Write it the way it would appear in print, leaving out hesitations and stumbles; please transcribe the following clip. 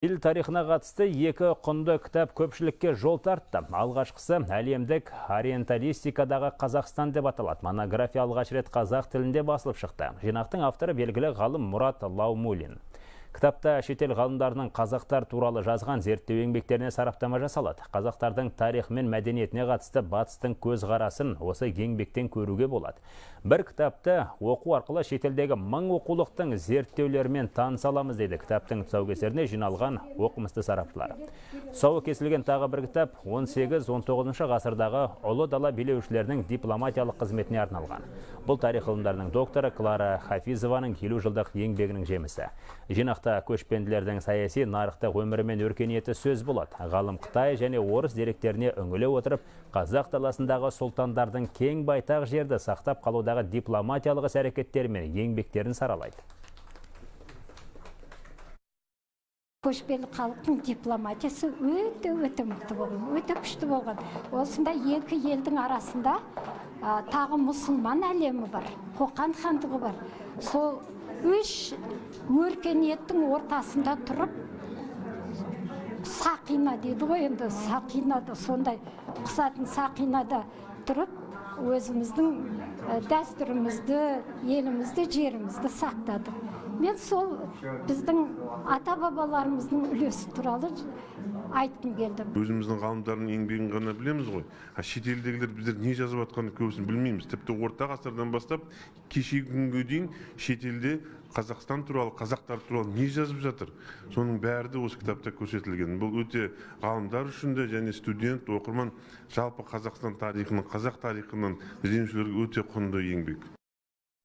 Ел тарихына қатысты екі құнды кітап көпшілікке жол тартты. Алғашқысы әлемдік ориенталистикадағы Қазақстан деп аталады. Монография алғаш рет қазақ тілінде басылып шықты. Жинақтың авторы белгілі ғалым Мұрат Лаумулин. Кітапта шетел ғалымдарының қазақтар туралы жазған зерттеу еңбектеріне сараптама жасалады. Қазақтардың тарихы мен мәдениетіне қатысты батыстың көзқарасын осы еңбектен көруге болады. Бір кітапты оқу арқылы шетелдегі 1000 оқулықтың зерттеулерімен таныса аламыз дейді кітаптың тұсаукесеріне жиналған оқымысты сарапшылар. Тұсауы кесілген тағы бір кітап 18-19 ғасырдағы ұлы дала билеушілерінің дипломатиялық қызметіне арналған. Бұл тарих ғылымдарының докторы Клара Хафизованың 50 жылдық еңбегінің жемісі. Жинақта көшпенділердің саяси нарықтық өмірі мен өркениеті сөз болады. Ғалым Қытай және орыс деректеріне үңіле отырып, қазақ даласындағы сұлтандардың кең байтақ жерді сақтап қалудағы дипломатиялық іс-әрекеттері мен еңбектерін саралайды. Көшпелі халықтың дипломатиясы өте мықты болған, өте күшті болған. Осында екі елдің арасында тағы мұсылман әлемі бар, Қоқан хандығы бар. Сол үш өркениеттің ортасында тұрып, сақина дейді ғой, енді сақинада сондай қысатын сақинада тұрып, өзіміздің дәстүрімізді, елімізді, жерімізді сақтадық. Мен сол біздің ата-бабаларымыздың үлесі туралы айтқым келді. Өзіміздің ғалымдардың еңбегін ғана білеміз ғой. Шетелдегілер біздер не жазып жатқанын көбісін білмейміз. Тіпті орта ғасырдан бастап кешегі күнге дейін шетелде Қазақстан туралы, қазақтар туралы не жазып жатыр? Соның бәрі де осы кітапта көрсетілген. Бұл өте ғалымдар үшін де және студент, оқырман жалпы Қазақстан тарихының, қазақ тарихының ізденушілерге өте құнды еңбек.